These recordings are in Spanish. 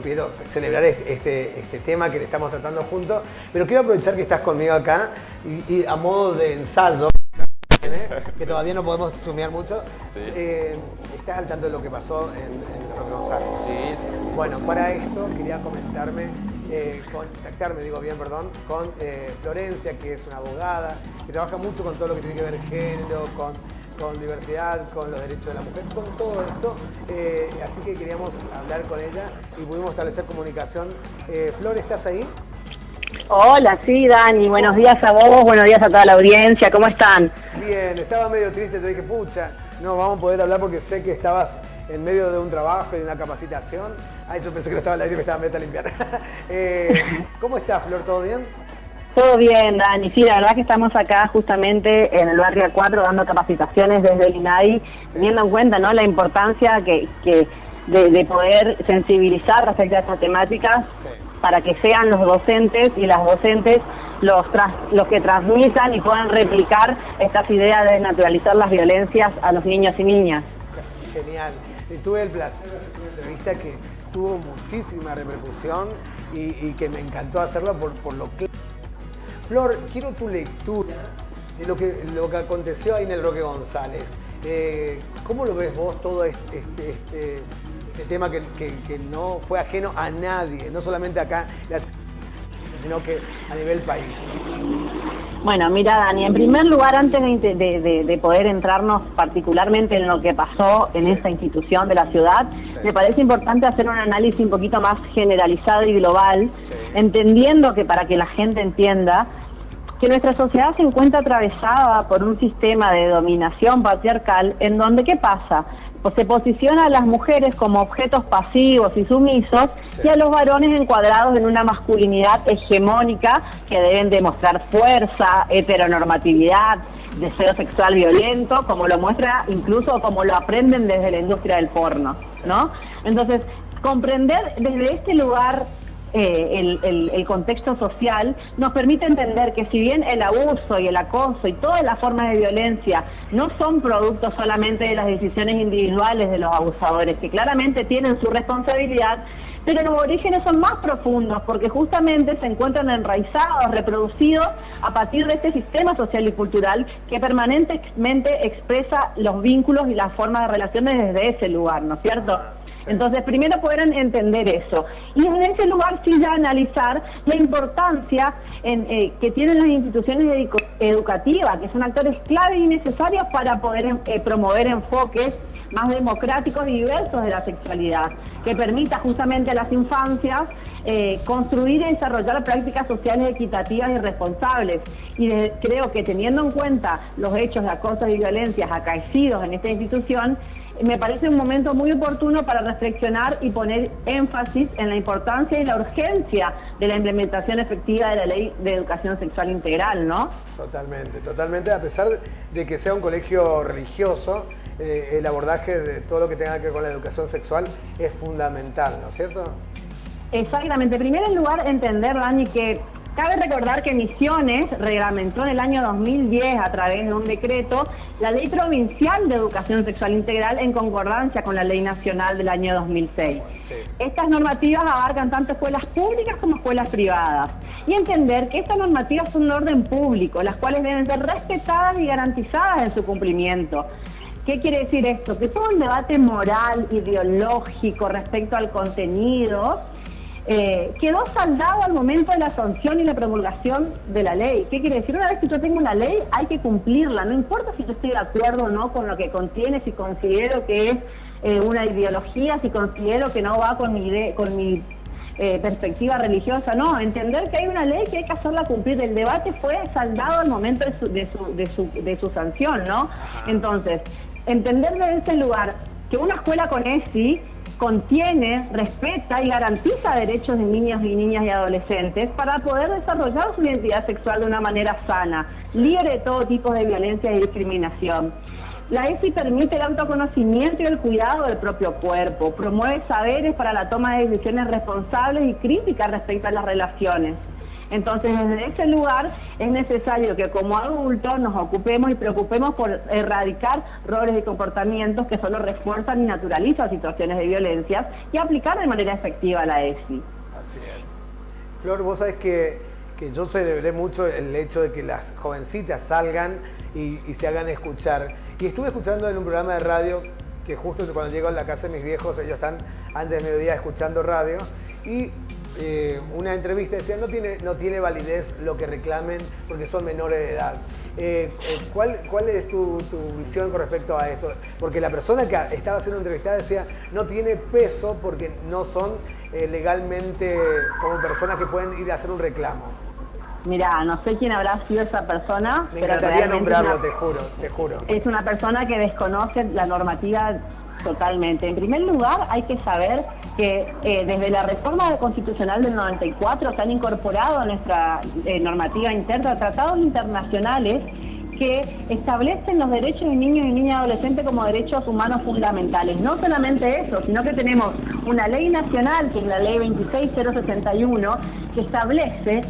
Quiero celebrar este tema que le estamos tratando juntos, pero quiero aprovechar que estás conmigo acá y a modo de ensayo, que todavía no podemos sumear mucho, estás al tanto de lo que pasó en Roque González. Sí. Bueno, para esto quería contactarme, con Florencia, que es una abogada, que trabaja mucho con todo lo que tiene que ver género, con diversidad, con los derechos de la mujer, con todo esto. Así que queríamos hablar con ella y pudimos establecer comunicación. Flor, ¿estás ahí? Hola, sí, Dani. Buenos días a vos, buenos días a toda la audiencia. ¿Cómo están? Bien, estaba medio triste, te dije, pucha, no vamos a poder hablar porque sé que estabas en medio de un trabajo y de una capacitación. Ay, yo pensé que no estaba al aire y me estaba metiendo a limpiar. ¿Cómo estás, Flor? ¿Todo bien? Todo bien, Dani. Sí, la verdad que estamos acá justamente en el barrio A4 dando capacitaciones desde el INADI, teniendo en cuenta, ¿no?, la importancia de poder sensibilizar respecto a estas temáticas para que sean los docentes y las docentes los que transmitan y puedan replicar estas ideas de naturalizar las violencias a los niños y niñas. Genial. Tuve el placer de hacer una entrevista que tuvo muchísima repercusión y que me encantó hacerla por lo claro. Flor, quiero tu lectura de lo que aconteció ahí en el Roque González. ¿Cómo lo ves vos todo este tema que no fue ajeno a nadie, no solamente acá, sino que a nivel país? Bueno, mira, Dani, en primer lugar, antes de poder entrarnos particularmente en lo que pasó en esta institución de la ciudad, me parece importante hacer un análisis un poquito más generalizado y global, entendiendo que para que la gente entienda que nuestra sociedad se encuentra atravesada por un sistema de dominación patriarcal en donde, ¿qué pasa? Pues se posiciona a las mujeres como objetos pasivos y sumisos y a los varones encuadrados en una masculinidad hegemónica que deben demostrar fuerza, heteronormatividad, deseo sexual violento, como lo muestra incluso como lo aprenden desde la industria del porno, ¿no? Entonces, comprender desde este lugar el contexto social nos permite entender que si bien el abuso y el acoso y todas las formas de violencia no son productos solamente de las decisiones individuales de los abusadores, que claramente tienen su responsabilidad, pero los orígenes son más profundos porque justamente se encuentran enraizados, reproducidos a partir de este sistema social y cultural que permanentemente expresa los vínculos y las formas de relaciones desde ese lugar, ¿no es cierto? Entonces, primero poder entender eso. Y en ese lugar sí ya analizar la importancia que tienen las instituciones educativas, que son actores clave y necesarios para poder promover enfoques más democráticos y diversos de la sexualidad, que permita justamente a las infancias construir y desarrollar prácticas sociales equitativas y responsables. Y creo que teniendo en cuenta los hechos de acoso y violencias acaecidos en esta institución, me parece un momento muy oportuno para reflexionar y poner énfasis en la importancia y la urgencia de la implementación efectiva de la Ley de Educación Sexual Integral, ¿no? Totalmente, totalmente. A pesar de que sea un colegio religioso, el abordaje de todo lo que tenga que ver con la educación sexual es fundamental, ¿no es cierto? Exactamente. En primer lugar, entender, Dani, que cabe recordar que Misiones reglamentó en el año 2010 a través de un decreto la Ley Provincial de Educación Sexual Integral en concordancia con la Ley Nacional del año 2006. Estas normativas abarcan tanto escuelas públicas como escuelas privadas. Y entender que estas normativas son de orden público, las cuales deben ser respetadas y garantizadas en su cumplimiento. ¿Qué quiere decir esto? Que todo el debate moral, ideológico respecto al contenido quedó saldado al momento de la sanción y la promulgación de la ley. ¿Qué quiere decir? Una vez que yo tengo una ley, hay que cumplirla. No importa si yo estoy de acuerdo o no con lo que contiene, si considero que es una ideología, si considero que no va con mi perspectiva religiosa. No, entender que hay una ley que hay que hacerla cumplir. El debate fue saldado al momento de su sanción, ¿no? Entonces, entender desde ese lugar que una escuela con ESI contiene, respeta y garantiza derechos de niños y niñas y adolescentes para poder desarrollar su identidad sexual de una manera sana, libre de todo tipo de violencia y discriminación. La ESI permite el autoconocimiento y el cuidado del propio cuerpo, promueve saberes para la toma de decisiones responsables y críticas respecto a las relaciones. Entonces, desde ese lugar es necesario que como adultos nos ocupemos y preocupemos por erradicar roles y comportamientos que solo refuerzan y naturalizan situaciones de violencia y aplicar de manera efectiva la ESI. Así es. Flor, vos sabés que yo celebré mucho el hecho de que las jovencitas salgan y se hagan escuchar. Y estuve escuchando en un programa de radio que justo cuando llego a la casa de mis viejos, ellos están antes de mediodía escuchando radio, y una entrevista decía, no tiene validez lo que reclamen porque son menores de edad. ¿Cuál es tu visión con respecto a esto? Porque la persona que estaba siendo entrevistada decía, no tiene peso porque no son legalmente como personas que pueden ir a hacer un reclamo. Mirá, no sé quién habrá sido esa persona. Me encantaría nombrarlo, te juro. Es una persona que desconoce la normativa totalmente. En primer lugar, hay que saber que desde la reforma constitucional del 94 se han incorporado a nuestra normativa interna tratados internacionales que establecen los derechos de niños y niñas y adolescentes como derechos humanos fundamentales. No solamente eso, sino que tenemos una ley nacional, que es la ley 26061, que establece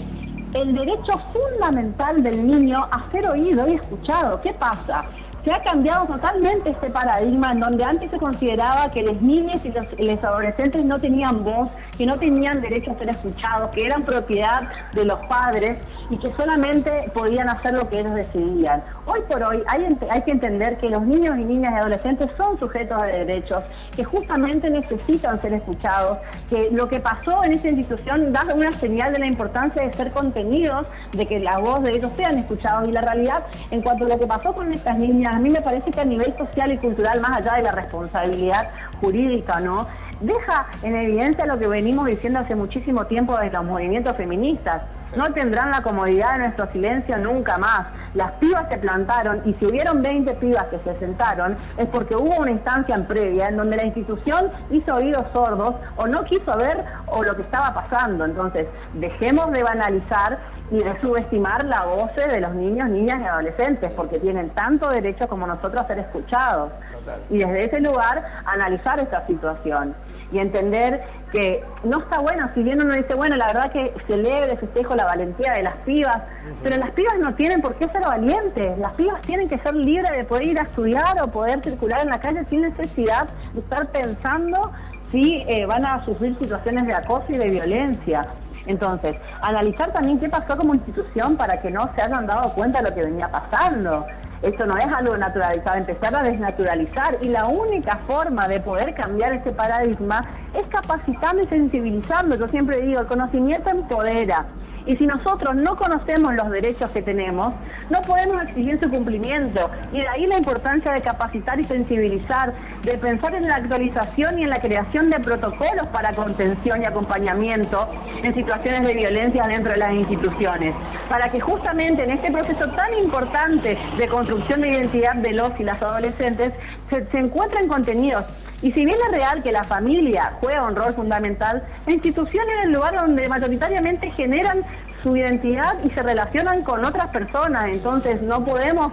el derecho fundamental del niño a ser oído y escuchado. ¿Qué pasa? Se ha cambiado totalmente este paradigma en donde antes se consideraba que las niñas y los adolescentes no tenían voz, que no tenían derecho a ser escuchados, que eran propiedad de los padres y que solamente podían hacer lo que ellos decidían. Hoy por hoy hay que entender que los niños y niñas y adolescentes son sujetos de derechos, que justamente necesitan ser escuchados, que lo que pasó en esta institución da una señal de la importancia de ser contenidos, de que la voz de ellos sean escuchados. Y la realidad, en cuanto a lo que pasó con estas niñas, a mí me parece que a nivel social y cultural, más allá de la responsabilidad jurídica, ¿no?, deja en evidencia lo que venimos diciendo hace muchísimo tiempo de los movimientos feministas. Sí. No tendrán la comodidad de nuestro silencio nunca más. Las pibas se plantaron, y si hubieron 20 pibas que se sentaron, es porque hubo una instancia en previa en donde la institución hizo oídos sordos o no quiso ver o lo que estaba pasando. Entonces, dejemos de banalizar y de subestimar la voz de los niños, niñas y adolescentes, porque tienen tanto derecho como nosotros a ser escuchados. Total. Y desde ese lugar, analizar esta situación y entender que no está bueno, si bien uno dice, bueno, la verdad que celebre, festejo la valentía de las pibas, pero las pibas no tienen por qué ser valientes, las pibas tienen que ser libres de poder ir a estudiar o poder circular en la calle sin necesidad de estar pensando si van a sufrir situaciones de acoso y de violencia. Entonces, analizar también qué pasó como institución para que no se hayan dado cuenta de lo que venía pasando. Esto no es algo naturalizado, empezar a desnaturalizar, y la única forma de poder cambiar este paradigma es capacitando y sensibilizando. Yo siempre digo, el conocimiento empodera. Y si nosotros no conocemos los derechos que tenemos, no podemos exigir su cumplimiento. Y de ahí la importancia de capacitar y sensibilizar, de pensar en la actualización y en la creación de protocolos para contención y acompañamiento en situaciones de violencia dentro de las instituciones. Para que justamente en este proceso tan importante de construcción de identidad de los y las adolescentes se encuentren contenidos. Y si bien es real que la familia juega un rol fundamental, la institución es el lugar donde mayoritariamente generan su identidad y se relacionan con otras personas. Entonces no podemos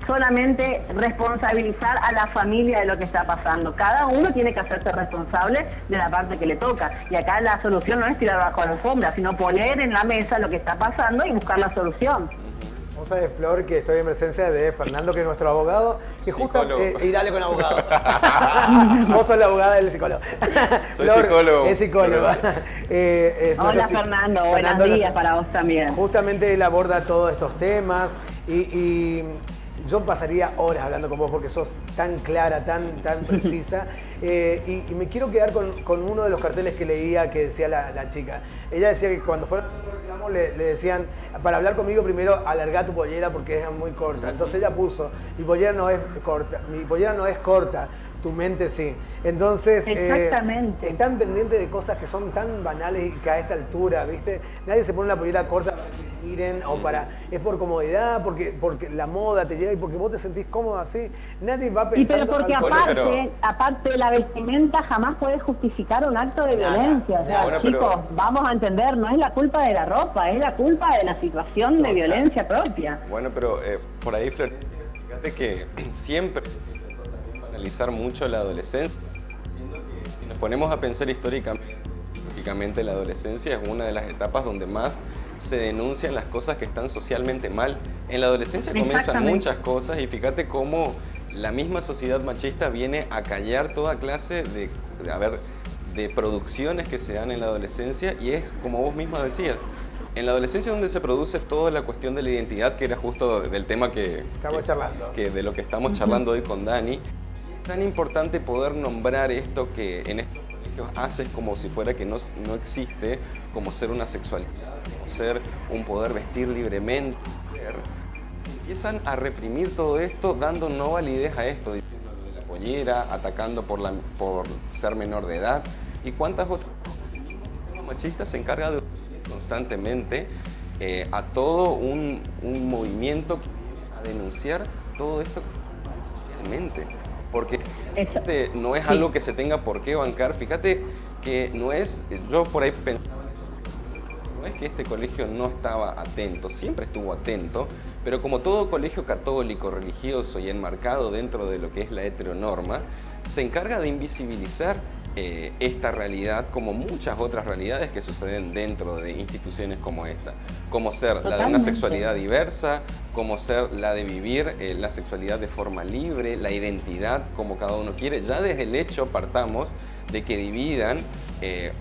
solamente responsabilizar a la familia de lo que está pasando. Cada uno tiene que hacerse responsable de la parte que le toca. Y acá la solución no es tirar bajo la alfombra, sino poner en la mesa lo que está pasando y buscar la solución. Vos sabés, Flor, que estoy en presencia de Fernando, que es nuestro abogado, que justo... y dale con abogado. Vos sos la abogada del psicólogo. Soy Flor, psicólogo. Es psicóloga. Hola, Fernando. Buenos días para vos también. Justamente él aborda todos estos temas y yo pasaría horas hablando con vos porque sos tan clara, tan precisa. Y me quiero quedar con uno de los carteles que leía que decía la chica. Ella decía que cuando fueron a hacer un reclamo le decían, para hablar conmigo primero alargá tu pollera porque es muy corta. Entonces ella puso, mi pollera no es corta, tu mente sí. Entonces, están pendientes de cosas que son tan banales y que a esta altura, ¿viste? Nadie se pone la pollera corta para que miren o es por comodidad, porque la moda te llega y porque vos te sentís cómodo así. Nadie va pensando... Pero porque aparte la vestimenta jamás puede justificar un acto de violencia. O sea, chicos, vamos a entender, no es la culpa de la ropa, es la culpa de la situación de violencia propia. Bueno, pero por ahí, Florencia, fíjate que siempre analizar mucho la adolescencia, siendo que si nos ponemos a pensar históricamente, la adolescencia es una de las etapas donde más se denuncian las cosas que están socialmente mal. En la adolescencia comienzan muchas cosas y fíjate cómo la misma sociedad machista viene a callar toda clase de producciones que se dan en la adolescencia, y es como vos misma decías, en la adolescencia donde se produce toda la cuestión de la identidad, que era justo del tema que de lo que estamos charlando hoy con Dani. Es tan importante poder nombrar esto que en estos colegios haces como si fuera que no existe, como ser una sexualidad, como ser un poder vestir libremente, empiezan a reprimir todo esto, dando no validez a esto, diciendo lo de la pollera, atacando por ser menor de edad, y cuántas otras cosas. El mismo sistema machista se encarga de constantemente a todo un movimiento que viene a denunciar todo esto socialmente, porque no es algo que se tenga por qué bancar. Fíjate que no es, yo por ahí pensaba, no es que este colegio no estaba atento, siempre estuvo atento, pero como todo colegio católico, religioso y enmarcado dentro de lo que es la heteronorma, se encarga de invisibilizar esta realidad, como muchas otras realidades que suceden dentro de instituciones como esta, como ser la de una sexualidad diversa, como ser la de vivir la sexualidad de forma libre, la identidad como cada uno quiere. Ya desde el hecho partamos de que dividan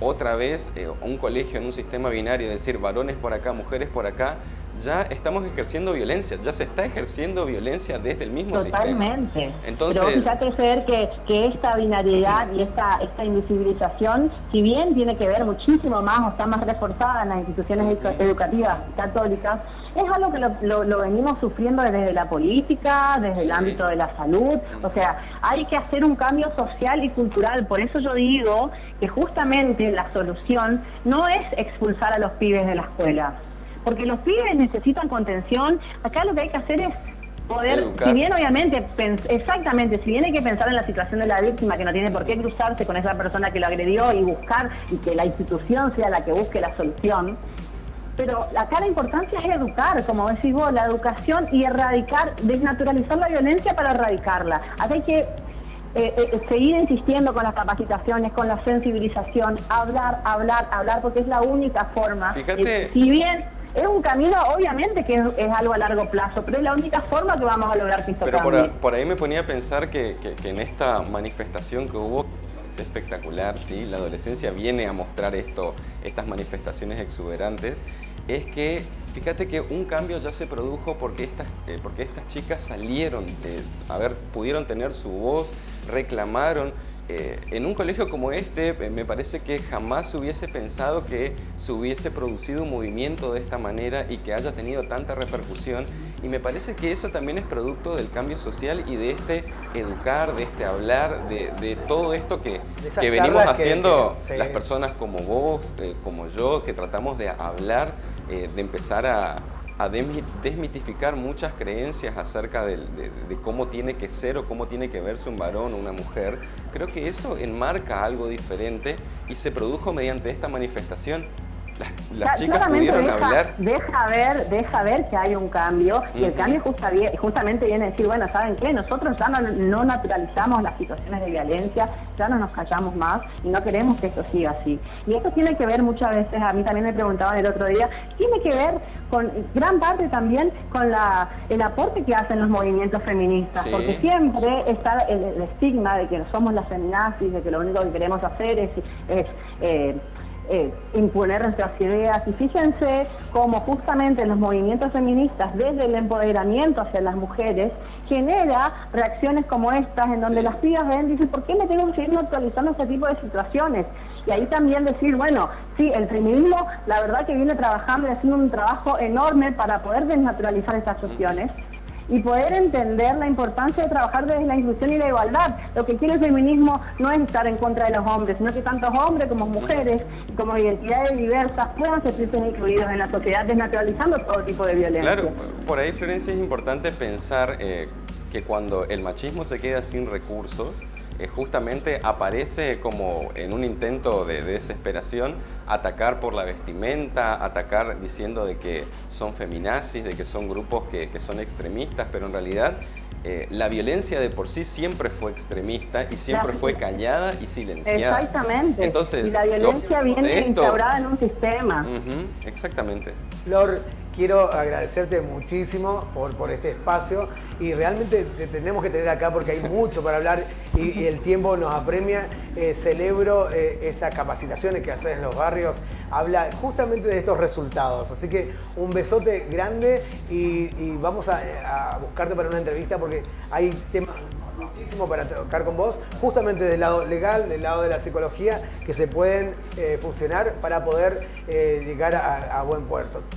otra vez un colegio en un sistema binario, es decir, varones por acá, mujeres por acá. Ya estamos ejerciendo violencia, ya se está ejerciendo violencia desde el mismo sistema. Totalmente. Entonces, pero fíjate, Fer, que esta binariedad y esta invisibilización, si bien tiene que ver muchísimo más o está más reforzada en las instituciones educativas católicas, es algo que lo venimos sufriendo desde la política, desde el ámbito de la salud. O sea, hay que hacer un cambio social y cultural. Por eso yo digo que justamente la solución no es expulsar a los pibes de la escuela, porque los pibes necesitan contención. Acá lo que hay que hacer es poder, educar. Si bien obviamente, exactamente, si bien hay que pensar en la situación de la víctima, que no tiene por qué cruzarse con esa persona que lo agredió y buscar, y que la institución sea la que busque la solución, pero acá la importancia es educar, como decís vos, la educación y erradicar, desnaturalizar la violencia para erradicarla. Acá hay que seguir insistiendo con las capacitaciones, con la sensibilización, hablar, porque es la única forma. Fíjate. Si bien es un camino, obviamente que es algo a largo plazo, pero es la única forma que vamos a lograr que esto cambie. Pero por ahí me ponía a pensar que en esta manifestación que hubo, es espectacular, ¿sí? La adolescencia viene a mostrar estas manifestaciones exuberantes, es que fíjate que un cambio ya se produjo porque estas chicas salieron, pudieron tener su voz, reclamaron. En un colegio como este, me parece que jamás se hubiese pensado que se hubiese producido un movimiento de esta manera y que haya tenido tanta repercusión, y me parece que eso también es producto del cambio social y de este educar, de este hablar, de todo esto que venimos haciendo las personas como vos, como yo, que tratamos de hablar, de empezar a desmitificar muchas creencias acerca de cómo tiene que ser o cómo tiene que verse un varón o una mujer. Creo que eso enmarca algo diferente y se produjo mediante esta manifestación. Las chicas pudieron hablar. Deja ver que hay un cambio, y el cambio justamente viene a decir, bueno, ¿saben qué? Nosotros ya no naturalizamos las situaciones de violencia, ya no nos callamos más y no queremos que esto siga así. Y esto tiene que ver muchas veces, a mí también me preguntaban el otro día, tiene que ver con gran parte también con el aporte que hacen los movimientos feministas, porque siempre está el estigma de que somos las feminazis, de que lo único que queremos hacer es imponer nuestras ideas, y fíjense cómo justamente los movimientos feministas, desde el empoderamiento hacia las mujeres, genera reacciones como estas, en donde las pibas ven y dicen, ¿por qué me tengo que seguir actualizando este tipo de situaciones? Y ahí también decir, bueno, sí, el feminismo, la verdad que viene trabajando y haciendo un trabajo enorme para poder desnaturalizar estas cuestiones y poder entender la importancia de trabajar desde la inclusión y la igualdad. Lo que quiere el feminismo no es estar en contra de los hombres, sino que tantos hombres como mujeres, como identidades diversas, puedan sentirse incluidos en la sociedad, desnaturalizando todo tipo de violencia. Claro, por ahí, Florencia, es importante pensar que cuando el machismo se queda sin recursos, justamente aparece como en un intento de desesperación, atacar por la vestimenta, atacar diciendo de que son feminazis, de que son grupos que son extremistas, pero en realidad la violencia de por sí siempre fue extremista y siempre fue callada y silenciada. Exactamente. Entonces, y la violencia viene instaurada en un sistema. Exactamente. Flor, quiero agradecerte muchísimo por este espacio y realmente te tenemos que tener acá porque hay mucho para hablar y el tiempo nos apremia. Celebro esas capacitaciones que haces en los barrios, habla justamente de estos resultados. Así que un besote grande y vamos a buscarte para una entrevista porque hay temas muchísimo para tocar con vos, justamente del lado legal, del lado de la psicología, que se pueden fusionar para poder llegar a buen puerto.